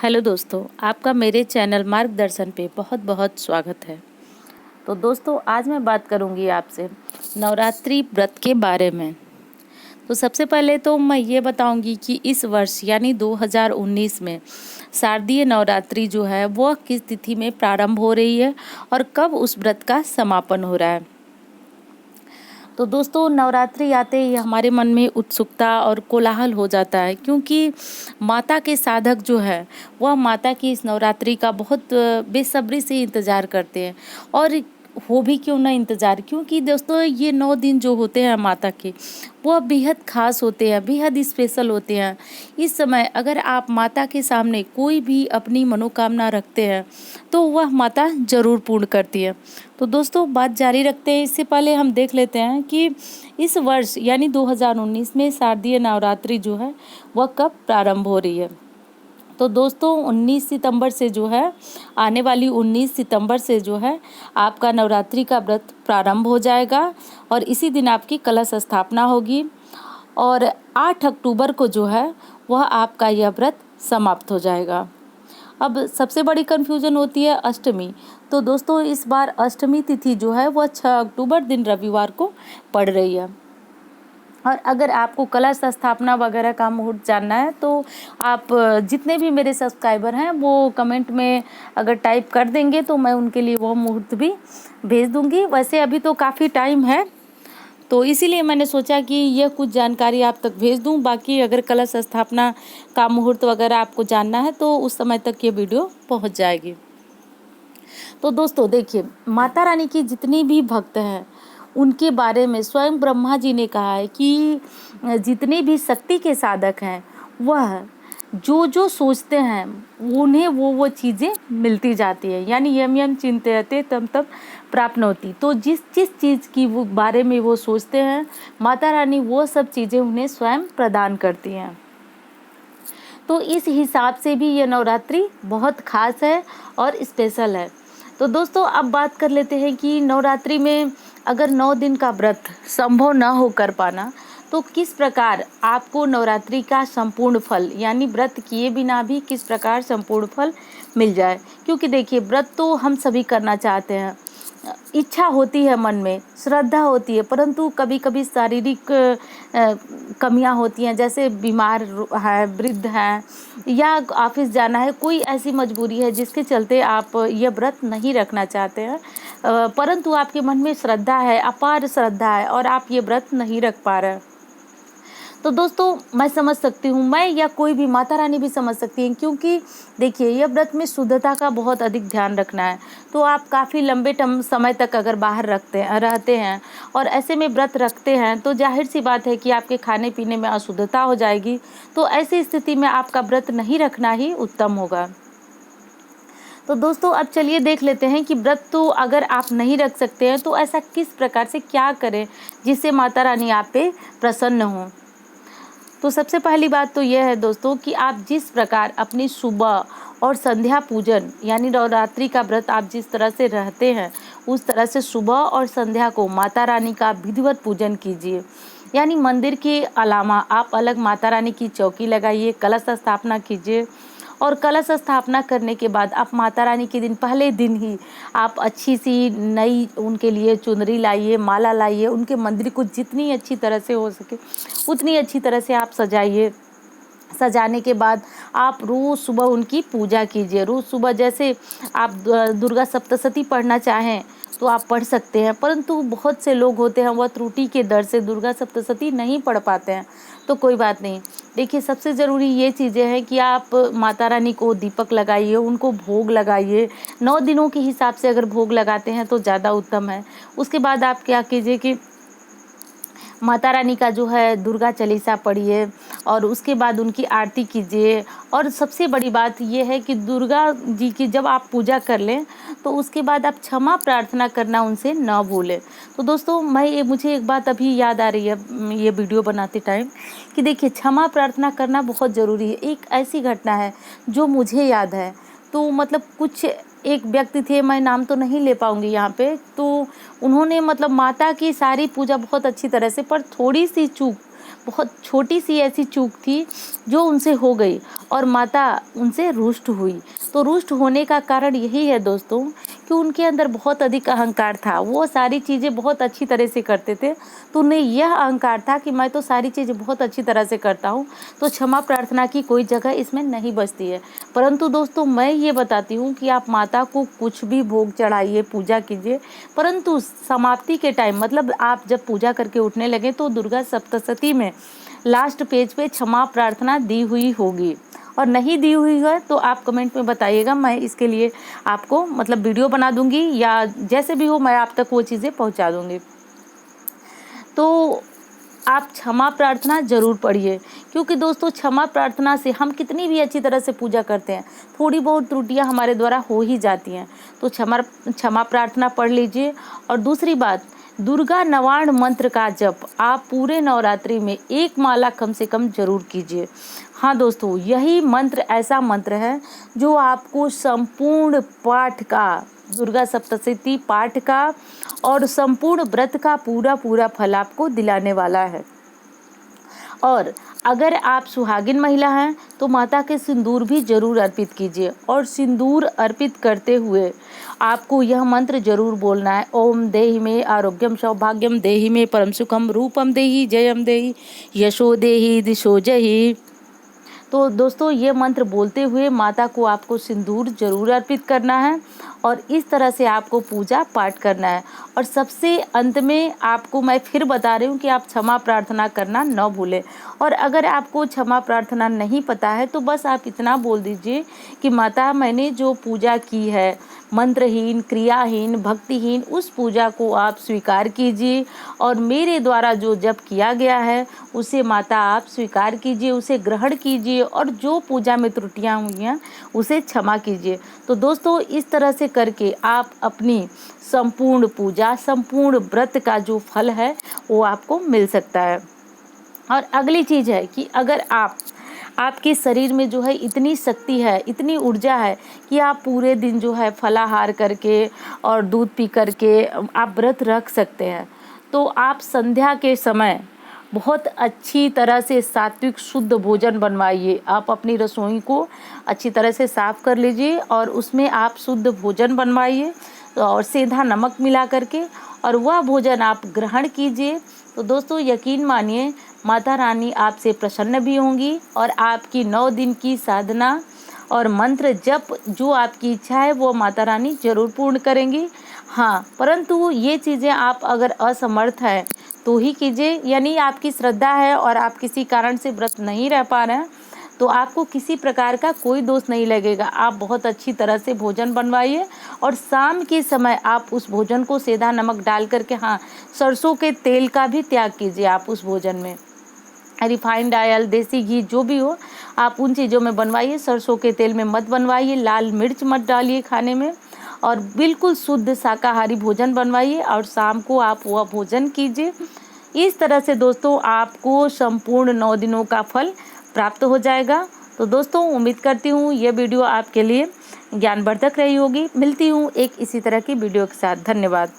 Hello दोस्तों, आपका मेरे चैनल मार्गदर्शन पे बहुत बहुत स्वागत है। तो दोस्तों, आज मैं बात करूंगी आपसे नवरात्रि व्रत के बारे में। तो सबसे पहले तो मैं ये बताऊंगी कि इस वर्ष यानी 2019 में शारदीय नवरात्रि जो है वह किस तिथि में प्रारंभ हो रही है और कब उस व्रत का समापन हो रहा है। तो दोस्तों, नवरात्रि आते ही हमारे मन में उत्सुकता और कोलाहल हो जाता है, क्योंकि माता के साधक जो है वह माता की इस नवरात्रि का बहुत बेसब्री से इंतज़ार करते हैं। और हो भी क्यों ना इंतज़ार, क्योंकि दोस्तों ये 9 दिन जो होते हैं माता के वह बेहद खास होते हैं, बेहद स्पेशल होते हैं। इस समय अगर आप माता के सामने कोई भी अपनी मनोकामना रखते हैं तो वह माता जरूर पूर्ण करती है। तो दोस्तों, बात जारी रखते हैं। इससे पहले हम देख लेते हैं कि इस वर्ष यानी 2019 में शारदीय नवरात्रि जो है वह कब प्रारंभ हो रही है। तो दोस्तों, 19 सितंबर से जो है आने वाली 19 सितंबर से जो है आपका नवरात्रि का व्रत प्रारंभ हो जाएगा और इसी दिन आपकी कलश स्थापना होगी और 8 अक्टूबर को जो है वह आपका यह व्रत समाप्त हो जाएगा। अब सबसे बड़ी कन्फ्यूजन होती है अष्टमी। तो दोस्तों, इस बार अष्टमी तिथि जो है वह 6 अक्टूबर दिन रविवार को पड़ रही है। और अगर आपको कलश स्थापना वगैरह का मुहूर्त जानना है तो आप जितने भी मेरे सब्सक्राइबर हैं वो कमेंट में अगर टाइप कर देंगे तो मैं उनके लिए वो मुहूर्त भी भेज दूंगी। वैसे अभी तो काफ़ी टाइम है, तो इसीलिए मैंने सोचा कि यह कुछ जानकारी आप तक भेज दूं। बाकी अगर कलश स्थापना का मुहूर्त वगैरह आपको जानना है तो उस समय तक ये वीडियो पहुंच जाएगी। तो दोस्तों देखिए, माता रानी की जितनी भी भक्त हैं उनके बारे में स्वयं ब्रह्मा जी ने कहा है कि जितने भी शक्ति के साधक हैं वह जो जो सोचते हैं उन्हें वो चीज़ें मिलती जाती है, यानी यम यम चिंतयते तम तम प्राप्त होती। तो जिस जिस चीज़ की वो बारे में वो सोचते हैं माता रानी वो सब चीज़ें उन्हें स्वयं प्रदान करती हैं। तो इस हिसाब से भी ये नवरात्रि बहुत खास है और स्पेशल है। तो दोस्तों, अब बात कर लेते हैं कि नवरात्रि में अगर 9 दिन का व्रत संभव न हो कर पाना तो किस प्रकार आपको नवरात्रि का संपूर्ण फल यानी व्रत किए बिना भी किस प्रकार संपूर्ण फल मिल जाए। क्योंकि देखिए, व्रत तो हम सभी करना चाहते हैं, इच्छा होती है, मन में श्रद्धा होती है, परंतु कभी कभी शारीरिक कमियां होती हैं, जैसे बीमार है, वृद्ध हैं या ऑफिस जाना है, कोई ऐसी मजबूरी है जिसके चलते आप ये व्रत नहीं रखना चाहते हैं, परंतु आपके मन में श्रद्धा है, अपार श्रद्धा है और आप ये व्रत नहीं रख पा रहे हैं। तो दोस्तों, मैं समझ सकती हूँ, मैं या कोई भी माता रानी भी समझ सकती हैं, क्योंकि देखिए यह व्रत में शुद्धता का बहुत अधिक ध्यान रखना है। तो आप काफ़ी लंबे समय तक अगर बाहर रहते हैं और ऐसे में व्रत रखते हैं तो जाहिर सी बात है कि आपके खाने पीने में अशुद्धता हो जाएगी। तो ऐसी स्थिति में आपका व्रत नहीं रखना ही उत्तम होगा। तो दोस्तों, अब चलिए देख लेते हैं कि व्रत तो अगर आप नहीं रख सकते हैं तो ऐसा किस प्रकार से क्या करें जिससे माता रानी आप पे प्रसन्न हों। तो सबसे पहली बात तो यह है दोस्तों कि आप जिस प्रकार अपनी सुबह और संध्या पूजन यानी नवरात्रि का व्रत आप जिस तरह से रहते हैं उस तरह से सुबह और संध्या को माता रानी का विधिवत पूजन कीजिए। यानी मंदिर के अलावा आप अलग माता रानी की चौकी लगाइए, कलश स्थापना कीजिए और कलश स्थापना करने के बाद आप माता रानी के दिन पहले दिन ही आप अच्छी सी नई उनके लिए चुनरी लाइए, माला लाइए, उनके मंदिर को जितनी अच्छी तरह से हो सके उतनी अच्छी तरह से आप सजाइए। सजाने के बाद आप रोज़ सुबह उनकी पूजा कीजिए। रोज़ सुबह जैसे आप दुर्गा सप्तशती पढ़ना चाहें तो आप पढ़ सकते हैं, परंतु बहुत से लोग होते हैं वह त्रुटि के डर से दुर्गा सप्तशती नहीं पढ़ पाते हैं, तो कोई बात नहीं। देखिए, सबसे ज़रूरी ये चीज़ें हैं कि आप माता रानी को दीपक लगाइए, उनको भोग लगाइए। 9 दिनों के हिसाब से अगर भोग लगाते हैं तो ज़्यादा उत्तम है। उसके बाद आप क्या कीजिए कि माता रानी का जो है दुर्गा चालीसा पढ़िए और उसके बाद उनकी आरती कीजिए। और सबसे बड़ी बात यह है कि दुर्गा जी की जब आप पूजा कर लें तो उसके बाद आप क्षमा प्रार्थना करना उनसे न भूलें। तो दोस्तों, मुझे एक बात अभी याद आ रही है ये वीडियो बनाते टाइम कि देखिए, क्षमा प्रार्थना करना बहुत ज़रूरी है। एक ऐसी घटना है जो मुझे याद है, तो मतलब कुछ एक व्यक्ति थे, मैं नाम तो नहीं ले पाऊंगी यहाँ पे, तो उन्होंने मतलब माता की सारी पूजा बहुत अच्छी तरह से, पर थोड़ी सी चूक बहुत छोटी सी ऐसी चूक थी जो उनसे हो गई और माता उनसे रुष्ट हुई। तो रुष्ट होने का कारण यही है दोस्तों कि उनके अंदर बहुत अधिक अहंकार था। वो सारी चीज़ें बहुत अच्छी तरह से करते थे, तो उन्हें यह अहंकार था कि मैं तो सारी चीज़ें बहुत अच्छी तरह से करता हूँ, तो क्षमा प्रार्थना की कोई जगह इसमें नहीं बचती है। परंतु दोस्तों मैं ये बताती हूँ कि आप माता को कुछ भी भोग चढ़ाइए, पूजा कीजिए, परंतु समाप्ति के टाइम मतलब आप जब पूजा करके उठने लगे तो दुर्गा सप्तशती में लास्ट पेज पे क्षमा प्रार्थना दी हुई होगी, और नहीं दी हुई है तो आप कमेंट में बताइएगा। मैं इसके लिए आपको मतलब वीडियो बना दूंगी या जैसे भी हो मैं आप तक वो चीज़ें पहुंचा दूंगी। तो आप क्षमा प्रार्थना ज़रूर पढ़िए, क्योंकि दोस्तों क्षमा प्रार्थना से हम कितनी भी अच्छी तरह से पूजा करते हैं, थोड़ी बहुत त्रुटियां हमारे द्वारा हो ही जाती हैं। तो क्षमा प्रार्थना पढ़ लीजिए। और दूसरी बात, दुर्गा नवार्ण मंत्र का जप आप पूरे नवरात्रि में 1 माला कम से कम जरूर कीजिए। हाँ दोस्तों, यही मंत्र ऐसा मंत्र है जो आपको संपूर्ण पाठ का, दुर्गा सप्तशती पाठ का और संपूर्ण व्रत का पूरा फल आपको दिलाने वाला है। और अगर आप सुहागिन महिला हैं तो माता के सिंदूर भी जरूर अर्पित कीजिए, और सिंदूर अर्पित करते हुए आपको यह मंत्र जरूर बोलना है, ओम देहि में आरोग्यम सौभाग्यम, देहि में परम सुखम, रूपम देहि जयम देहि, यशो देहि दिशो जहि। तो दोस्तों ये मंत्र बोलते हुए माता को आपको सिंदूर जरूर अर्पित करना है, और इस तरह से आपको पूजा पाठ करना है। और सबसे अंत में आपको मैं फिर बता रही हूँ कि आप क्षमा प्रार्थना करना न भूलें। और अगर आपको क्षमा प्रार्थना नहीं पता है तो बस आप इतना बोल दीजिए कि माता मैंने जो पूजा की है मंत्रहीन, क्रियाहीन, भक्तिहीन, उस पूजा को आप स्वीकार कीजिए, और मेरे द्वारा जो जप किया गया है उसे माता आप स्वीकार कीजिए, उसे ग्रहण कीजिए, और जो पूजा में त्रुटियां हुई हैं उसे क्षमा कीजिए। तो दोस्तों इस तरह से करके आप अपनी संपूर्ण पूजा, संपूर्ण व्रत का जो फल है वो आपको मिल सकता है। और अगली चीज़ है कि अगर आपके शरीर में जो है इतनी शक्ति है, इतनी ऊर्जा है कि आप पूरे दिन जो है फलाहार करके और दूध पी करके आप व्रत रख सकते हैं, तो आप संध्या के समय बहुत अच्छी तरह से सात्विक शुद्ध भोजन बनवाइए। आप अपनी रसोई को अच्छी तरह से साफ़ कर लीजिए और उसमें आप शुद्ध भोजन बनवाइए और सेंधा नमक मिला करके, और वह भोजन आप ग्रहण कीजिए। तो दोस्तों यकीन मानिए माता रानी आपसे प्रसन्न भी होंगी और आपकी 9 दिन की साधना और मंत्र जप जो आपकी इच्छा है वो माता रानी जरूर पूर्ण करेंगी। हाँ, परंतु ये चीज़ें आप अगर असमर्थ हैं तो ही कीजिए, यानी आपकी श्रद्धा है और आप किसी कारण से व्रत नहीं रह पा रहे हैं तो आपको किसी प्रकार का कोई दोष नहीं लगेगा। आप बहुत अच्छी तरह से भोजन बनवाइए और शाम के समय आप उस भोजन को सेंधा नमक डाल करके, हाँ, सरसों के तेल का भी त्याग कीजिए। आप उस भोजन में रिफाइंड ऑयल, देसी घी जो भी हो आप उन चीज़ों में बनवाइए, सरसों के तेल में मत बनवाइए, लाल मिर्च मत डालिए खाने में, और बिल्कुल शुद्ध शाकाहारी भोजन बनवाइए और शाम को आप वह भोजन कीजिए। इस तरह से दोस्तों आपको संपूर्ण 9 दिनों का फल प्राप्त हो जाएगा। तो दोस्तों उम्मीद करती हूँ ये वीडियो आपके लिए ज्ञानवर्धक रही होगी। मिलती हूँ एक इसी तरह की वीडियो के साथ। धन्यवाद।